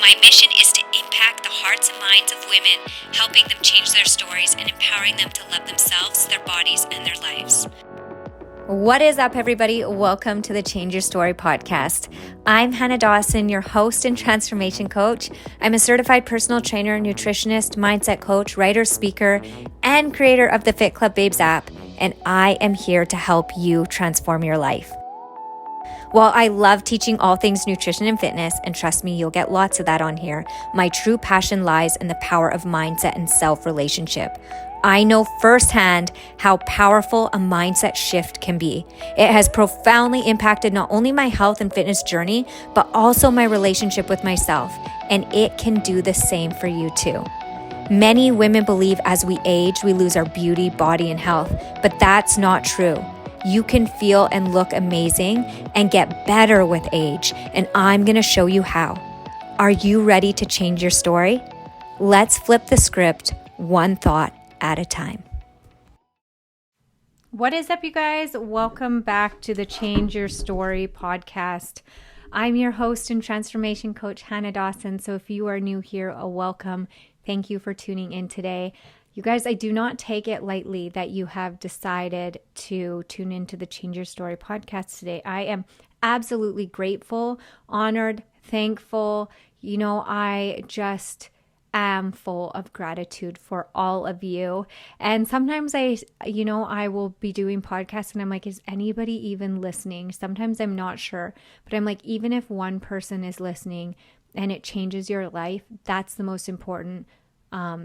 My mission is to impact the hearts and minds of women, helping them change their stories and empowering them to love themselves, their bodies, and their lives. What is up, everybody? Welcome to the Change Your Story podcast. I'm Hannah Dawson, your host and transformation coach. I'm a certified personal trainer, nutritionist, mindset coach, writer, speaker, and creator of the Fit Club Babes app, and I am here to help you transform your life. While I love teaching all things nutrition and fitness, and trust me, you'll get lots of that on here, my true passion lies in the power of mindset and self-relationship. I know firsthand how powerful a mindset shift can be. It has profoundly impacted not only my health and fitness journey, but also my relationship with myself, and it can do the same for you too. Many women believe as we age, we lose our beauty, body, and health, but that's not true. You can feel and look amazing and get better with age, and I'm going to show you how. Are you ready to change your story? Let's flip the script one thought at a time. What is up, you guys? Welcome back to the Change Your Story podcast. I'm your host and transformation coach, Hannah Dawson. So if you are new here, welcome. Thank you for tuning in today. You guys, I do not take it lightly that you have decided to tune into the Change Your Story podcast today. I am absolutely grateful, honored, thankful. I just am full of gratitude for all of you. And sometimes I will be doing podcasts and I'm like, is anybody even listening? Sometimes I'm not sure, but I'm like, even if one person is listening and it changes your life, that's the most important.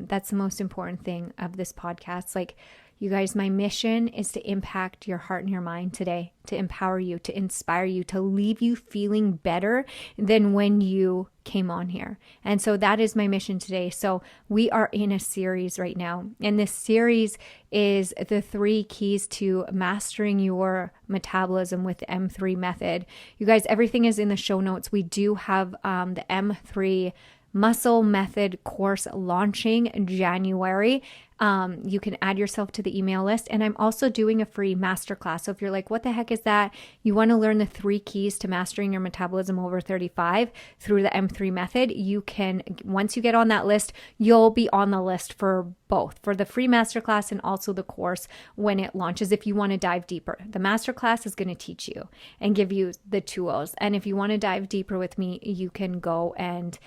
That's the most important thing of this podcast. Like, you guys, my mission is to impact your heart and your mind today, to empower you, to inspire you, to leave you feeling better than when you came on here. And so that is my mission today. So we are in a series right now, and this series is the 3 keys to mastering your metabolism with the M3 method. You guys, everything is in the show notes. We do have the M3 Muscle Method course launching in January. You can add yourself to the email list, and I'm also doing a free masterclass. So if you're like, what the heck is that? You want to learn the 3 keys to mastering your metabolism over 35 through the M3 method. You can, once you get on that list, you'll be on the list for both, for the free masterclass and also the course when it launches. If you want to dive deeper, the masterclass is going to teach you and give you the tools. And if you want to dive deeper with me, you can go and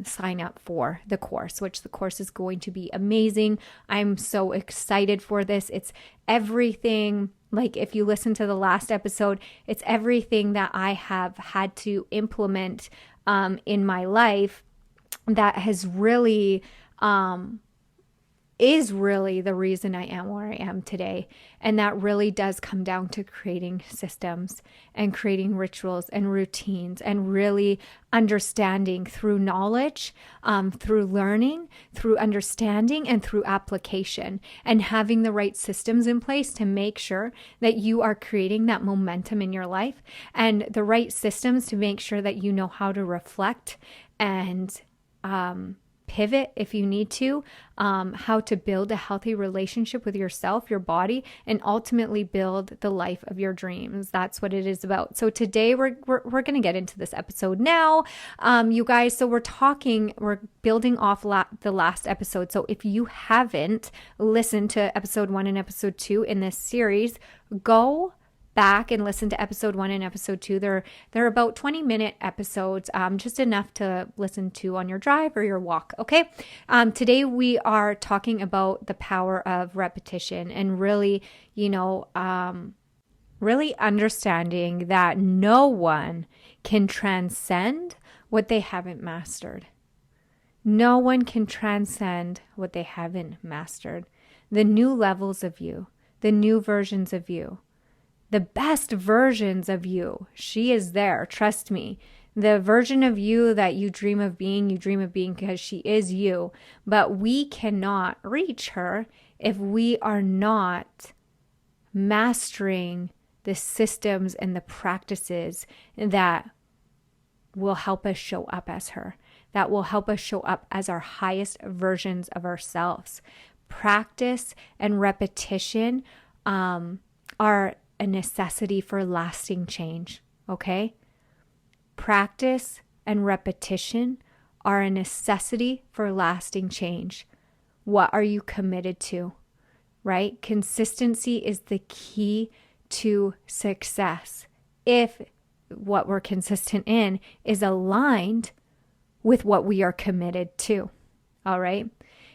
sign up for the course, which the course is going to be amazing. I'm so excited for this. It's everything, like if you listen to the last episode, it's everything that I have had to implement in my life that has really is really the reason I am where I am today. And that really does come down to creating systems and creating rituals and routines and really understanding through knowledge, through learning, through understanding, and through application, and having the right systems in place to make sure that you are creating that momentum in your life, and the right systems to make sure that you know how to reflect and pivot if you need to, how to build a healthy relationship with yourself, your body, and ultimately build the life of your dreams. That's what it is about. So today we're going to get into this episode now, you guys. So we're building off the last episode. So if you haven't listened to episode 1 and episode 2 in this series, go back and listen to episode 1 and episode 2. They're about 20-minute episodes, just enough to listen to on your drive or your walk. Okay. Today we are talking about the power of repetition and really, really understanding that no one can transcend what they haven't mastered. No one can transcend what they haven't mastered. The new levels of you, the new versions of you, the best versions of you. She is there. Trust me. The version of you that you dream of being because she is you. But we cannot reach her if we are not mastering the systems and the practices that will help us show up as her, that will help us show up as our highest versions of ourselves. Practice and repetition are a necessity for lasting change, okay? Practice and repetition are a necessity for lasting change. What are you committed to? Right? Consistency is the key to success. If what we're consistent in is aligned with what we are committed to. All right.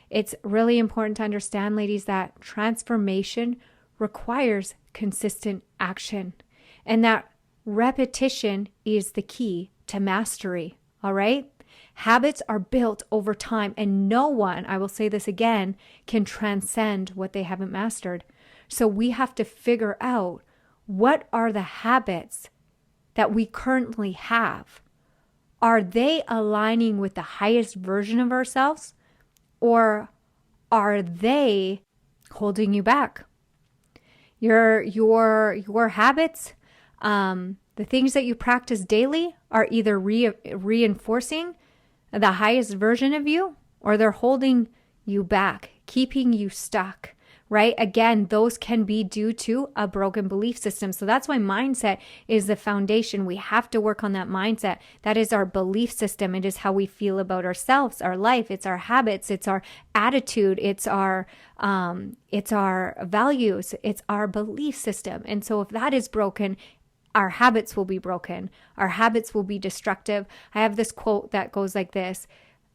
It's really important to understand, ladies, that transformation requires consistent action, and that repetition is the key to mastery. All right. Habits are built over time, and no one, I will say this again, can transcend what they haven't mastered. So we have to figure out, what are the habits that we currently have? Are they aligning with the highest version of ourselves, or are they holding you back? Your habits, the things that you practice daily, are either reinforcing the highest version of you, or they're holding you back, keeping you stuck, right? Again, those can be due to a broken belief system. So that's why mindset is the foundation. We have to work on that mindset. That is our belief system. It is how we feel about ourselves, our life. It's our habits. It's our attitude. It's our values. It's our belief system. And so if that is broken, our habits will be broken. Our habits will be destructive. I have this quote that goes like this: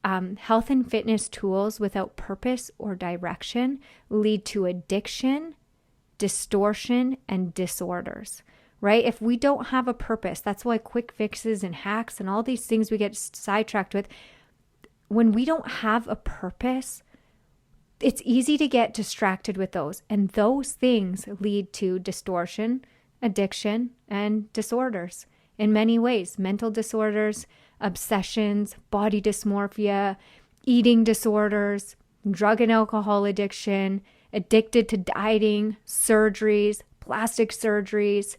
health and fitness tools without purpose or direction lead to addiction, distortion, and disorders, right? If we don't have a purpose, that's why quick fixes and hacks and all these things we get sidetracked with. When we don't have a purpose, it's easy to get distracted with those. And those things lead to distortion, addiction, and disorders in many ways. Mental disorders, obsessions, body dysmorphia, eating disorders, drug and alcohol addiction, addicted to dieting, surgeries, plastic surgeries.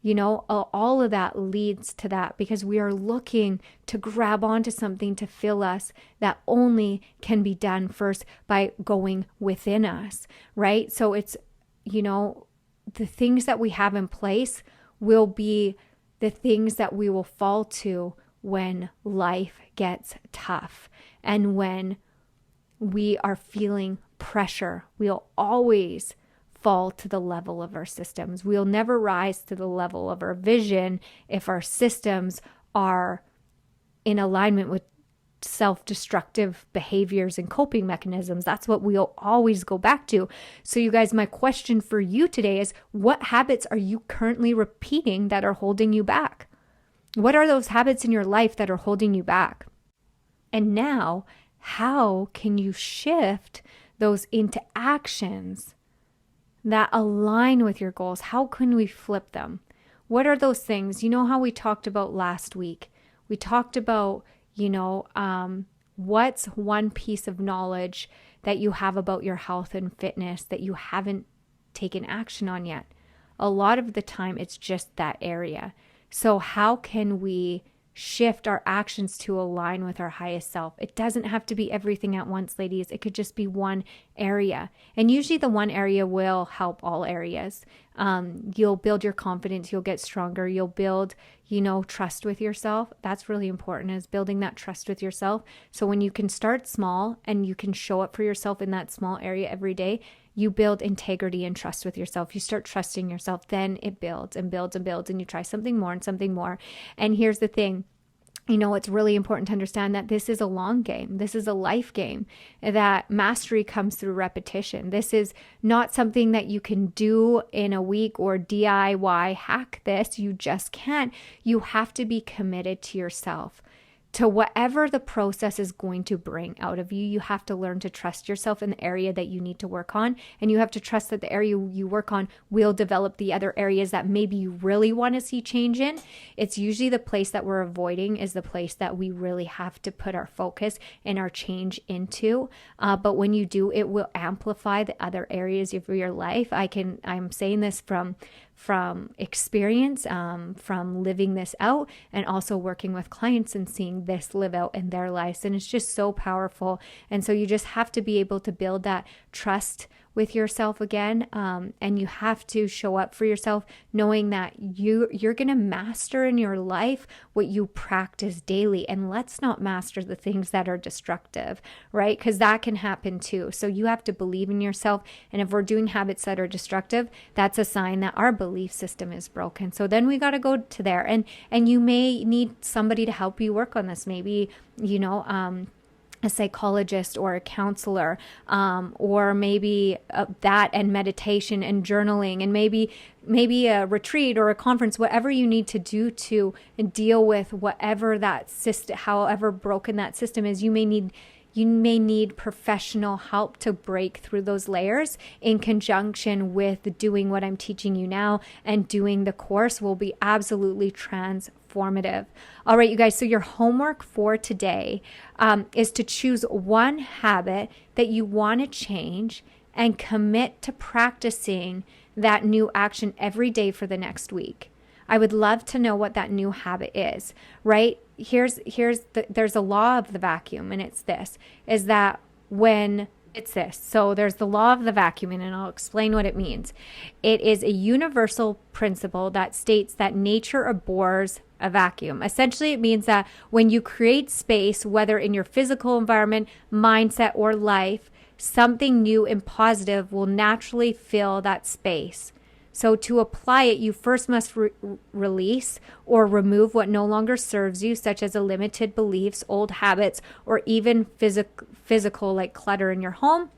All of that leads to that, because we are looking to grab onto something to fill us that only can be done first by going within us, right? So it's, the things that we have in place will be the things that we will fall to when life gets tough and when we are feeling pressure. We'll always fall to the level of our systems. We'll never rise to the level of our vision if our systems are in alignment with self-destructive behaviors and coping mechanisms. That's what we'll always go back to. So you guys, my question for you today is, what habits are you currently repeating that are holding you back? What are those habits in your life that are holding you back? And now, how can you shift those into actions that align with your goals? How can we flip them? What are those things? You know how we talked about last week? We talked about, what's one piece of knowledge that you have about your health and fitness that you haven't taken action on yet? A lot of the time, it's just that area. So how can we shift our actions to align with our highest self? It doesn't have to be everything at once, ladies. It could just be one area. And usually the one area will help all areas. You'll build your confidence. You'll get stronger. You'll build, trust with yourself. That's really important, is building that trust with yourself. So when you can start small and you can show up for yourself in that small area every day, you build integrity and trust with yourself. You start trusting yourself, then it builds and builds and builds, and you try something more and something more. And here's the thing. It's really important to understand that this is a long game. This is a life game, that mastery comes through repetition. This is not something that you can do in a week or DIY hack this. You just can't. You have to be committed to yourself. To whatever the process is going to bring out of you, you have to learn to trust yourself in the area that you need to work on. And you have to trust that the area you work on will develop the other areas that maybe you really want to see change in. It's usually the place that we're avoiding is the place that we really have to put our focus and our change into. But when you do, it will amplify the other areas of your life. I'm saying this from experience, from living this out, and also working with clients and seeing this live out in their lives. And it's just so powerful. And so you just have to be able to build that trust with yourself again. And you have to show up for yourself, knowing that you're going to master in your life what you practice daily. And let's not master the things that are destructive, right? Because that can happen too. So you have to believe in yourself. And if we're doing habits that are destructive, that's a sign that our belief system is broken. So then we got to go to there. And you may need somebody to help you work on this. Maybe, a psychologist or a counselor, or maybe that and meditation and journaling, and maybe a retreat or a conference, whatever you need to do to deal with whatever that system, however broken that system is. You may need professional help to break through those layers, in conjunction with doing what I'm teaching you now, and doing the course will be absolutely transformative. All right, you guys, so your homework for today is to choose one habit that you want to change and commit to practicing that new action every day for the next week. I would love to know what that new habit is, right? There's a law of the vacuum, and it's this, is that when it's this. So there's the law of the vacuum, and I'll explain what it means. It is a universal principle that states that nature abhors a vacuum. Essentially, it means that when you create space, whether in your physical environment, mindset, or life, something new and positive will naturally fill that space. So to apply it, you first must release or remove what no longer serves you, such as limited beliefs, old habits, or even physical like clutter in your home,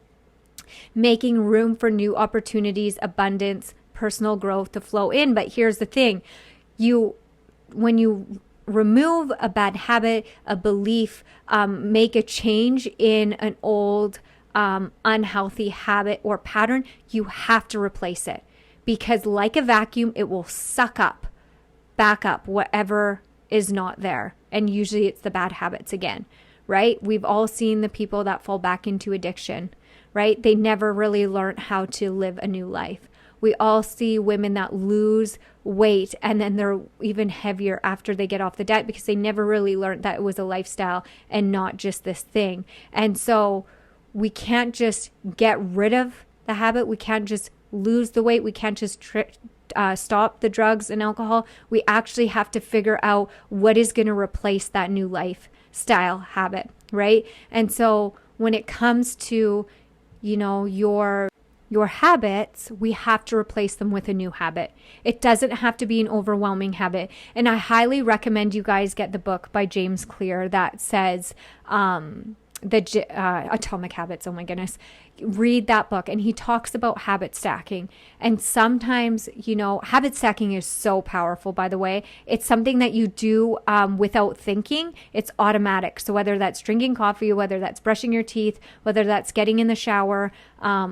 making room for new opportunities, abundance, personal growth to flow in. But here's the thing. When you remove a bad habit, a belief, make a change in an old unhealthy habit or pattern, you have to replace it. Because like a vacuum, it will suck back up whatever is not there. And usually it's the bad habits again, right? We've all seen the people that fall back into addiction, right? They never really learned how to live a new life. We all see women that lose weight and then they're even heavier after they get off the diet, because they never really learned that it was a lifestyle and not just this thing. And so we can't just get rid of the habit. We can't just lose the weight. We can't just stop the drugs and alcohol. We actually have to figure out what is going to replace that new lifestyle habit, right? And so when it comes to, your habits, we have to replace them with a new habit. It doesn't have to be an overwhelming habit. And I highly recommend you guys get the book by James Clear that says, Atomic Habits. Oh my goodness. Read that book. And he talks about habit stacking. And sometimes, habit stacking is so powerful, by the way. It's something that you do without thinking. It's automatic. So whether that's drinking coffee, whether that's brushing your teeth, whether that's getting in the shower,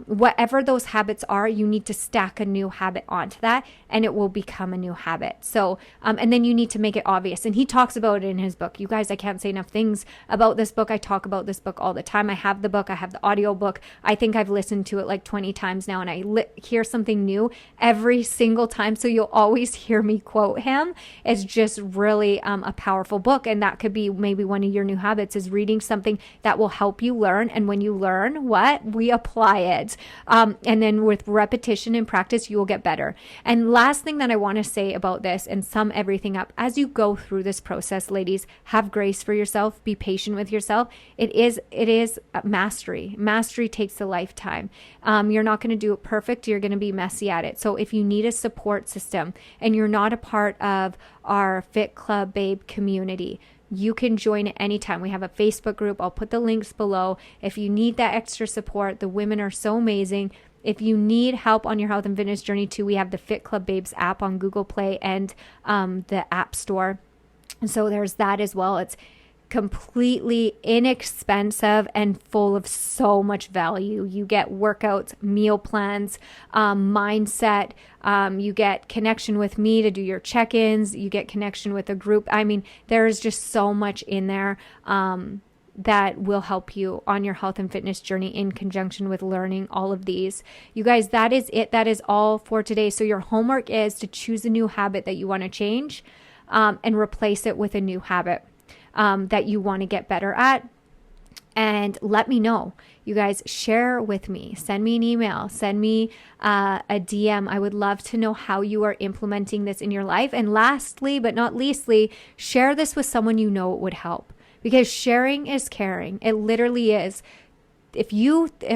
whatever those habits are, you need to stack a new habit onto that and it will become a new habit. So, and then you need to make it obvious. And he talks about it in his book. You guys, I can't say enough things about this book. I talk about this book all the time. I have the book. I have the audio book. I think I've listened to it like 20 times now, and I hear something new every single time. So you'll always hear me quote him. It's just really a powerful book. And that could be maybe one of your new habits, is reading something that will help you learn. And when you learn we apply it. And then with repetition and practice, you will get better. And last thing that I want to say about this and sum everything up, as you go through this process, ladies, have grace for yourself, be patient with yourself. It is mastery. Mastery takes a lifetime. You're not going to do it perfect. You're going to be messy at it. So if you need a support system and you're not a part of our Fit Club Babe community, you can join at any time. We have a Facebook group. I'll put the links below. If you need that extra support, the women are so amazing. If you need help on your health and fitness journey too, we have the Fit Club Babes app on Google Play and the App Store. So there's that as well. It's completely inexpensive and full of so much value. You get workouts, meal plans, mindset. You get connection with me to do your check-ins. You get connection with a group. I mean, there is just so much in there that will help you on your health and fitness journey in conjunction with learning all of these. You guys, that is it. That is all for today. So your homework is to choose a new habit that you want to change and replace it with a new habit that you want to get better at. and let me know. You guys, share with me, send me an email, send me a DM. I would love to know how you are implementing this in your life. And lastly, but not leastly, share this with someone you know it would help, because sharing is caring. It literally is. If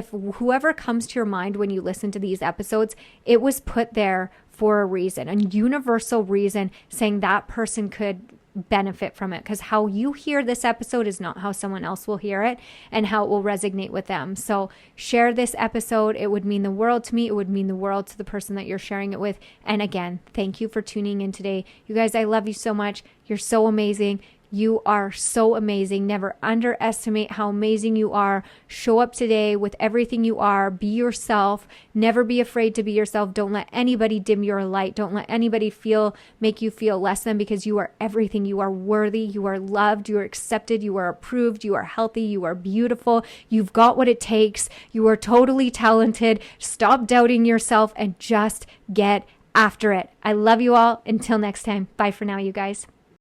whoever comes to your mind when you listen to these episodes, it was put there for a reason, a universal reason, saying that person could benefit from it, because how you hear this episode is not how someone else will hear it and how it will resonate with them. So share this episode. It would mean the world to me. It would mean the world to the person that you're sharing it with. And again, thank you for tuning in today. You guys, I love you so much. You're so amazing. You are so amazing. Never underestimate how amazing you are. Show up today with everything you are. Be yourself. Never be afraid to be yourself. Don't let anybody dim your light. Don't let anybody make you feel less than, because you are everything. You are worthy. You are loved. You are accepted. You are approved. You are healthy. You are beautiful. You've got what it takes. You are totally talented. Stop doubting yourself and just get after it. I love you all. Until next time. Bye for now, you guys.